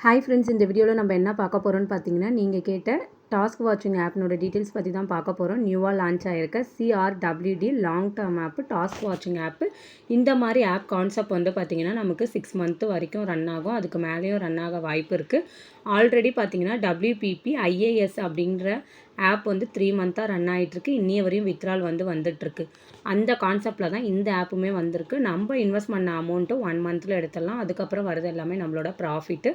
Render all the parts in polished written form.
Hi friends, இந்த வீடியோவில் நம்ம என்ன பார்க்க போகிறோம்னு பார்த்தீங்கன்னா, நீங்கள் கேட்ட டாஸ்க் வாட்சிங் ஆப்னோட டீட்டெயில்ஸ் பற்றி தான் பார்க்க போகிறோம். நியூவாக லான்ச் ஆகிருக்க CRWD லாங் டேர்ம் ஆப்பு, டாஸ்க் வாட்சிங் ஆப்பு. இந்த மாதிரி ஆப் கான்செப்ட் வந்து பார்த்திங்கன்னா நமக்கு 6 மந்த் வரைக்கும் ரன் ஆகும். அதுக்கு மேலேயும் ரன் ஆக வாய்ப்பு இருக்குது. ஆல்ரெடி பார்த்திங்கன்னா WPP IAS அப்படின்ற ஆப் வந்து 3 மந்த்தாக ரன் ஆகிட்டுருக்கு. இன்னிய வரையும் வித்ரால் வந்துட்டுருக்கு. அந்த கான்செப்டில் தான் இந்த ஆப்புமே வந்திருக்கு. நம்ம இன்வெஸ்ட் பண்ண அமௌண்ட்டு 1 மந்தில் எடுத்துடலாம். அதுக்கப்புறம் வரது எல்லாமே நம்மளோட ப்ராஃபிட்டு.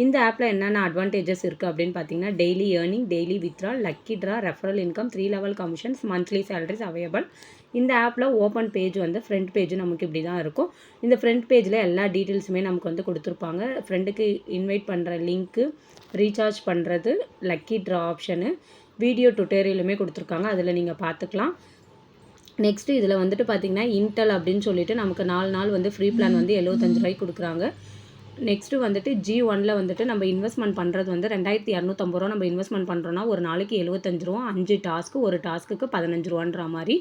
இந்த ஆப்பில் என்னென்ன அட்வான்டேஜஸ் இருக்குது அப்படின்னு பார்த்தீங்கன்னா, daily earning, daily withdrawal, lucky draw, referral income, 3 level commissions, monthly salaries available. இந்த ஆப்பில் ஓப்பன் பேஜ் வந்து ஃப்ரண்ட் பேஜ் நமக்கு இப்படி தான் இருக்கும். இந்த ஃப்ரண்ட் பேஜில் எல்லா டீட்டெயில்ஸுமே நமக்கு வந்து கொடுத்துருப்பாங்க. ஃப்ரெண்டுக்கு இன்வைட் பண்ணுற லிங்க்கு, ரீசார்ஜ் பண்ணுறது, லக்கி ட்ரா ஆப்ஷனு, வீடியோ டுட்டோரியலுமே கொடுத்துருக்காங்க. அதில் நீங்கள் பார்த்துக்கலாம். நெக்ஸ்ட்டு இதில் வந்துட்டு பார்த்திங்கன்னா இன்டெல் அப்படின்னு சொல்லிட்டு நமக்கு 4 நாள் வந்து ஃப்ரீ பிளான் வந்து 75 ரூபாய்க்கு கொடுக்குறாங்க. நெக்ஸ்ட்டு வந்துட்டு G1ல் வந்துட்டு நம்ம இன்வெஸ்ட்மெண்ட் பண்ணுறது வந்து 2250 ரூபா நம்ம இன்வெஸ்ட்மெண்ட் பண்ணுறோன்னா ஒரு நாளைக்கு 75 ரூபா, 5 டாஸ்க்கு, ஒரு டாஸ்க்குக்கு 15 ரூபான்ற மாதிரி.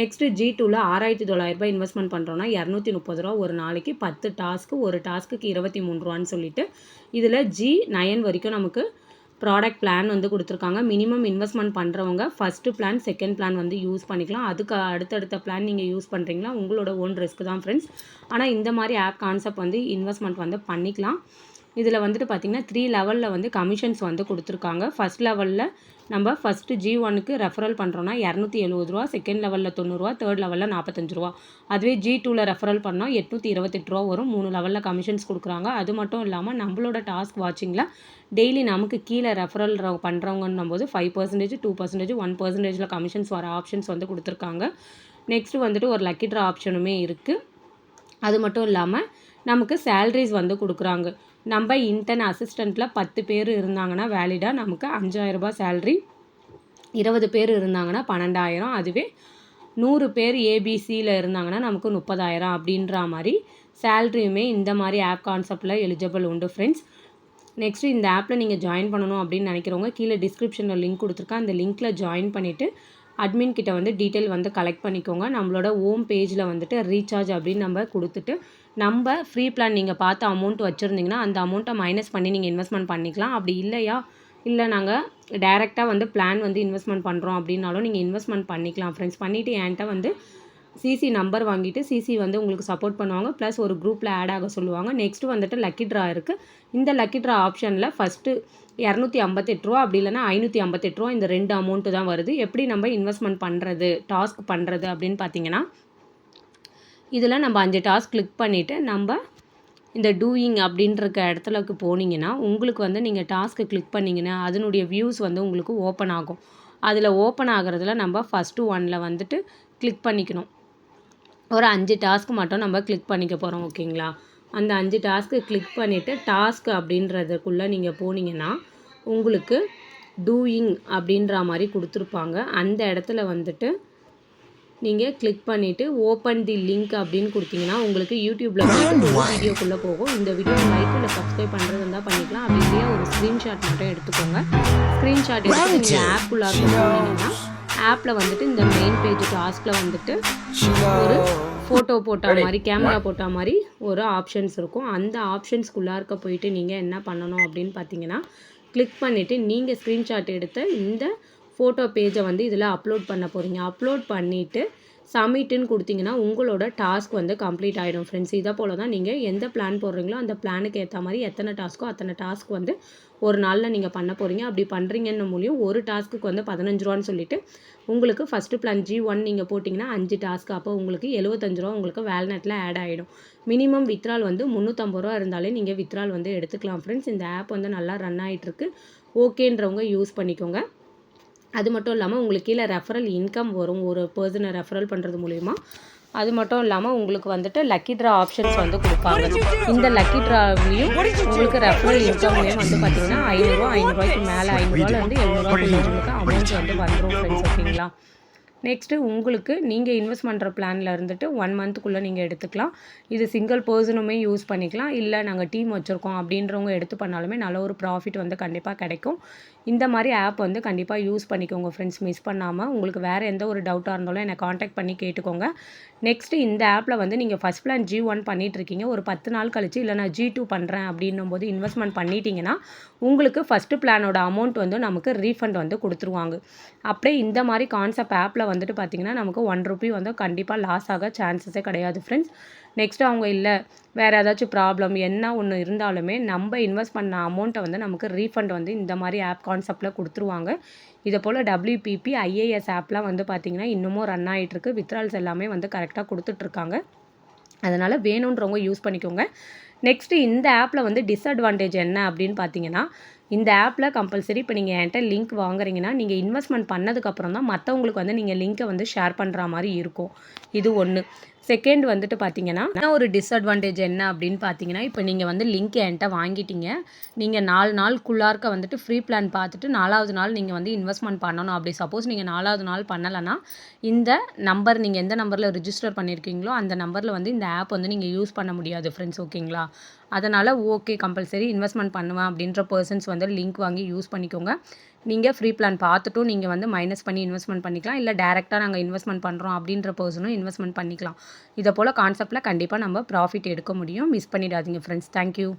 நெக்ஸ்ட்டு G2ல் 6900 ரூபாய் இன்வெஸ்ட்மெண்ட் பண்ணுறோன்னா 230 ரூபா ஒரு நாளைக்கு, 10 டாஸ்க்கு, ஒரு டாஸ்க்குக்கு 23 ரூபான்னு சொல்லிட்டு. இதில் G9 வரைக்கும் நமக்கு ப்ராடக்ட் பிளான் வந்து கொடுத்துருக்காங்க. மினிமம் இன்வெஸ்ட்மெண்ட் பண்ணுறவங்க ஃபஸ்ட்டு பிளான், செகண்ட் பிளான் வந்து யூஸ் பண்ணிக்கலாம். அதுக்கு அடுத்தடுத்த பிளான் நீங்கள் யூஸ் பண்ணுறீங்களா உங்களோட ஓன் ரிஸ்க் தான் ஃப்ரெண்ட்ஸ். ஆனால் இந்த மாதிரி ஆப் கான்செப்ட் வந்து இன்வெஸ்ட்மெண்ட் வந்து பண்ணிக்கலாம். இதில் வந்துட்டு பார்த்திங்கன்னா 3 லெவலில் வந்து கமிஷன்ஸ் வந்து கொடுத்துருக்காங்க. ஃபஸ்ட் லெவலில் நம்ம ஃபஸ்ட்டு G1க்கு ரெஃபரல் பண்ணுறோன்னா 270 ரூபா, செகண்ட் லெவலில் 90 ரூபா, தேர்ட் லெவலில் 45 ரூபா. அதுவே G2வில் ரெஃபரல் பண்ணால் 828 ரூபா வரும். 3 லெவலில் கமிஷன்ஸ் கொடுக்குறாங்க. அது மட்டும் இல்லாமல் நம்மளோட டாஸ்க் வாட்சிங்கில் டெய்லி நமக்கு கீழே ரெஃபரல் பண்ணுறவங்கன்னும் போது 5%, 2%, 1%ல் கமிஷன்ஸ் வர ஆப்ஷன்ஸ் வந்து கொடுத்துருக்காங்க. நெக்ஸ்ட்டு வந்துட்டு ஒரு லக்கி ட்ரா ஆப்ஷனுமே இருக்குது. அது மட்டும் இல்லாமல் நமக்கு சேலரிஸ் வந்து கொடுக்குறாங்க. நம்ம இன்டர்ன் அசிஸ்டண்ட்டில் 10 பேர் இருந்தாங்கன்னா வேலிடாக நமக்கு 5000 ரூபாய் சேலரி, 20 பேர் இருந்தாங்கன்னா 12000, அதுவே 100 பேர் ABCயில் இருந்தாங்கன்னா நமக்கு 30000 அப்படின்ற மாதிரி சேலரியுமே இந்த மாதிரி ஆப் கான்செப்டில் எலிஜிபிள் உண்டு ஃப்ரெண்ட்ஸ். நெக்ஸ்ட்டு இந்த ஆப்பில் நீங்கள் ஜாயின் பண்ணணும் அப்படின்னு நினைக்கிறவங்க கீழே டிஸ்கிரிப்ஷனில் லிங்க் கொடுத்துருக்கேன். அந்த லிங்க்கில் ஜாயின் பண்ணிவிட்டு அட்மின் கிட்ட வந்து டீட்டெயில் வந்து கலெக்ட் பண்ணிக்கோங்க. நம்மளோட ஹோம் பேஜில் வந்துட்டு ரீசார்ஜ் அப்படின்னு நம்ம கொடுத்துட்டு நம்ம ஃப்ரீ பிளான் நீங்கள் பார்த்து அமௌண்ட் வச்சுருந்தீங்கன்னா அந்த அமௌண்ட்டை மைனஸ் பண்ணி நீங்கள் இன்வெஸ்ட்மெண்ட் பண்ணிக்கலாம். அப்படி இல்லை நாங்கள் டைரெக்டாக வந்து பிளான் வந்து இன்வெஸ்ட்மெண்ட் பண்ணுறோம் அப்படின்னாலும் நீங்கள் இன்வெஸ்ட்மெண்ட் பண்ணிக்கலாம் ஃப்ரெண்ட்ஸ். பண்ணிவிட்டு என்கிட்ட வந்து CC நம்பர் வாங்கிட்டு CC வந்து உங்களுக்கு சப்போர்ட் பண்ணுவாங்க. ப்ளஸ் ஒரு குரூப்பில் ஆட் ஆக சொல்லுவாங்க. நெக்ஸ்ட்டு வந்துட்டு லக்கி ட்ரா இருக்குது. இந்த லக்கி ட்ரா ஆப்ஷனில் ஃபஸ்ட்டு 258 ரூபா அப்படி இல்லைனா 558 ரூபா, இந்த 2 அமௌண்ட்டு தான் வருது. எப்படி நம்ம இன்வெஸ்ட்மெண்ட் பண்ணுறது, டாஸ்க் பண்ணுறது அப்படின்னு பார்த்தீங்கன்னா, இதில் நம்ம 5 டாஸ்க் கிளிக் பண்ணிவிட்டு நம்ம இந்த டூயிங் அப்படின்ற இடத்துலக்கு போனீங்கன்னா உங்களுக்கு வந்து நீங்கள் டாஸ்க்கு கிளிக் பண்ணிங்கன்னா அதனுடைய வியூஸ் வந்து உங்களுக்கு ஓப்பன் ஆகும். அதில் ஓப்பன் ஆகிறதுல நம்ம ஃபஸ்ட்டு 1ல் வந்துட்டு கிளிக் பண்ணிக்கணும். ஒரு 5 டாஸ்க்கு மட்டும் நம்ம கிளிக் பண்ணிக்க போகிறோம். ஓகேங்களா? அந்த 5 டாஸ்க்கு கிளிக் பண்ணிவிட்டு டாஸ்க் அப்படின்றதுக்குள்ளே நீங்கள் போனீங்கன்னா உங்களுக்கு டூயிங் அப்படின்ற மாதிரி கொடுத்துருப்பாங்க. அந்த இடத்துல வந்துட்டு நீங்கள் கிளிக் பண்ணிவிட்டு ஓப்பன் தி லிங்க் அப்படின்னு கொடுத்தீங்கன்னா உங்களுக்கு யூடியூப்பில் போய்ட்டு ஒரு வீடியோக்குள்ளே போகும். இந்த வீடியோ லைக் இல்லை சப்ஸ்கிரைப் பண்ணுறது இருந்தால் பண்ணிக்கலாம். அப்படி இல்லையா ஒரு ஸ்க்ரீன்ஷாட் மட்டும் எடுத்துக்கோங்க. ஸ்க்ரீன்ஷாட் எடுத்து நீங்கள் ஆப்புக்குள்ளார போனீங்கன்னா ஆப்பில் வந்துட்டு இந்த மெயின் பேஜ் டாஸ்கில் வந்துட்டு ஒரு ஃபோட்டோ போட்ட மாதிரி, கேமரா போட்ட மாதிரி ஒரு ஆப்ஷன்ஸ் இருக்கும். அந்த ஆப்ஷன்ஸ்குள்ளார்க்க போயிட்டு நீங்கள் என்ன பண்ணணும் அப்படின்னு பார்த்தீங்கன்னா, கிளிக் பண்ணிவிட்டு நீங்கள் ஸ்க்ரீன்ஷாட் எடுத்த இந்த ஃபோட்டோ பேஜை வந்து இதில் அப்லோட் பண்ண போகிறீங்க. அப்லோட் பண்ணிவிட்டு சப்மிட்டுன்னு கொடுத்தீங்கன்னா உங்களோட டாஸ்க் வந்து கம்ப்ளீட் ஆகிடும் ஃப்ரெண்ட்ஸ். இதை போல் தான் நீங்கள் எந்த பிளான் போடுறீங்களோ அந்த பிளானுக்கு ஏற்ற மாதிரி எத்தனை டாஸ்க்கோ அத்தனை டாஸ்க் வந்து ஒரு நாளில் நீங்கள் பண்ண போகிறீங்க. அப்படி பண்ணுறீங்கன்னு மூலியம் ஒரு டாஸ்க்குக்கு வந்து 15 ரூபான்னு சொல்லிட்டு உங்களுக்கு ஃபஸ்ட்டு பிளான் G1 நீங்கள் போட்டிங்கன்னா 5 டாஸ்க்கு, அப்போ உங்களுக்கு 75 ரூபா உங்களுக்கு வேல்நெட்டில் ஆட் ஆகிடும். மினிமம் வித்ரால் வந்து 350 ரூபா இருந்தாலே நீங்கள் வித்ரால் வந்து எடுத்துக்கலாம் ஃப்ரெண்ட்ஸ். இந்த ஆப் வந்து நல்லா ரன் ஆகிட்டுருக்கு. ஓகேன்றவங்க யூஸ் பண்ணிக்கோங்க. அது மட்டும் இல்லாமல் உங்களுக்கு கீழே ரெஃபரல் இன்கம் வரும் ஒரு பர்சனை ரெஃபரல் பண்ணுறது மூலிமா. அது மட்டும் இல்லாமல் உங்களுக்கு வந்துட்டு லக்கி ட்ரா ஆப்ஷன்ஸ் வந்து கொடுப்பாங்க. இந்த லக்கி ட்ராவிலையும் உங்களுக்கு ரெஃபரல் இன்கம்லேயும் வந்து பார்த்திங்கன்னா 500 ரூபாய்க்கு மேலே 500 ரூபாயிலேருந்து 700 ரூபாய்க்குள்ள உங்களுக்கு அமௌண்ட் வந்து வந்துடும் ஃப்ரெண்ட்ஸ். ஓகேங்களா? நெக்ஸ்ட்டு உங்களுக்கு நீங்கள் இன்வெஸ்ட் பண்ணுற பிளானில் இருந்துட்டு 1 மந்த்துக்குள்ளே நீங்கள் எடுத்துக்கலாம். இது சிங்கிள் பர்சனுமே யூஸ் பண்ணிக்கலாம். இல்லை நாங்கள் டீம் வச்சுருக்கோம் அப்படின்றவங்க எடுத்து பண்ணாலுமே நல்ல ஒரு ப்ராஃபிட் வந்து கண்டிப்பாக கிடைக்கும். இந்த மாதிரி ஆப் வந்து கண்டிப்பாக யூஸ் பண்ணிக்கோங்க ஃப்ரெண்ட்ஸ், மிஸ் பண்ணாமல். உங்களுக்கு வேறு எந்த ஒரு டவுட்டாக இருந்தாலும் என்னை காண்டாக்ட் பண்ணி கேட்டுக்கோங்க. நெக்ஸ்ட்டு இந்த ஆப்பில் வந்து நீங்கள் ஃபஸ்ட் பிளான் G1 பண்ணிகிட்ருக்கீங்க. ஒரு 10 நாள் கழிச்சு இல்லை நான் G2 பண்ணுறேன் அப்படின்னும் போது இன்வெஸ்ட்மெண்ட் பண்ணிட்டீங்கன்னா உங்களுக்கு ஃபஸ்ட்டு பிளானோட அமௌண்ட் வந்து நமக்கு ரீஃபண்ட் வந்து கொடுத்துருவாங்க. அப்படியே இந்த மாதிரி கான்செப்ட் ஆப்பில் வந்துட்டு பார்த்திங்கன்னா நமக்கு ₹1 வந்து கண்டிப்பாக லாஸ் ஆக சான்சஸே கிடையாது ஃப்ரெண்ட்ஸ். நெக்ஸ்ட்டு அவங்க இல்லை வேறு ஏதாச்சும் ப்ராப்ளம் என்ன ஒன்று இருந்தாலுமே நம்ம இன்வெஸ்ட் பண்ண அமௌண்ட்டை வந்து நமக்கு ரீஃபண்ட் வந்து இந்த மாதிரி ஆப் கான்செப்டில் கொடுத்துருவாங்க. இதை போல் WPP, IAS ஆப்லாம் வந்து பார்த்திங்கன்னா இன்னமும் ரன் ஆகிட்டுருக்கு. வித்ட்ரால்ஸ் எல்லாமே வந்து கரெக்டாக கொடுத்துட்ருக்காங்க. அதனால் வேணுன்றவங்க யூஸ் பண்ணிக்கோங்க. நெக்ஸ்ட்டு இந்த ஆப்பில் வந்து டிஸ்அட்வான்டேஜ் என்ன அப்படின்னு பார்த்தீங்கன்னா, இந்த ஆப்பில் கம்பல்சரி இப்போ நீங்கள் என்கிட்ட லிங்க் வாங்குறீங்கன்னா, நீங்கள் இன்வெஸ்ட்மெண்ட் பண்ணதுக்கப்புறம் தான் மற்றவங்களுக்கு வந்து நீங்கள் லிங்க்கை வந்து ஷேர் பண்ணுற மாதிரி இருக்கும். இது ஒன்று. செகண்ட் வந்துட்டு பார்த்தீங்கன்னா, ஒரு டிஸ்அட்வான்டேஜ் என்ன அப்படின்னு பார்த்தீங்கன்னா, இப்போ நீங்கள் வந்து லிங்க் என்கிட்ட வாங்கிட்டீங்க. நீங்கள் 4 நாளுக்குள்ளார்க்க வந்துட்டு ஃப்ரீ பிளான் பார்த்துட்டு 4வது நாள் நீங்கள் வந்து இன்வெஸ்ட்மெண்ட் பண்ணணும். அப்படி சப்போஸ் நீங்கள் 4வது நாள் பண்ணலைன்னா, இந்த நம்பர் நீங்கள் எந்த நம்பரில் ரிஜிஸ்டர் பண்ணியிருக்கீங்களோ அந்த நம்பரில் வந்து இந்த ஆப் வந்து நீங்கள் யூஸ் பண்ண முடியாது ஃப்ரெண்ட்ஸ், ஓகேங்களா? அதனால் ஓகே கம்பல்சரி இன்வெஸ்ட்மெண்ட் பண்ணுவேன் அப்படின்ற பர்சன்ஸ் வந்து லிங்க் வாங்கி யூஸ் பண்ணிக்கோங்க. நீங்கள் ஃப்ரீ பிளான் பார்த்துட்டும் நீங்கள் வந்து மைனஸ் பண்ணி இன்வெஸ்ட்மெண்ட் பண்ணிக்கலாம். இல்லை டேரெக்டாக நாங்கள் இன்வெஸ்ட்மெண்ட் பண்ணுறோம் அப்படின்ற பர்சனும் இன்வெஸ்ட்மெண்ட் பண்ணிக்கலாம். இதை போல் கான்செப்டில் கண்டிப்பாக நம்ம ப்ராஃபிட் எடுக்க முடியும். மிஸ் பண்ணிடாதீங்க ஃப்ரெண்ட்ஸ். தேங்க்யூ.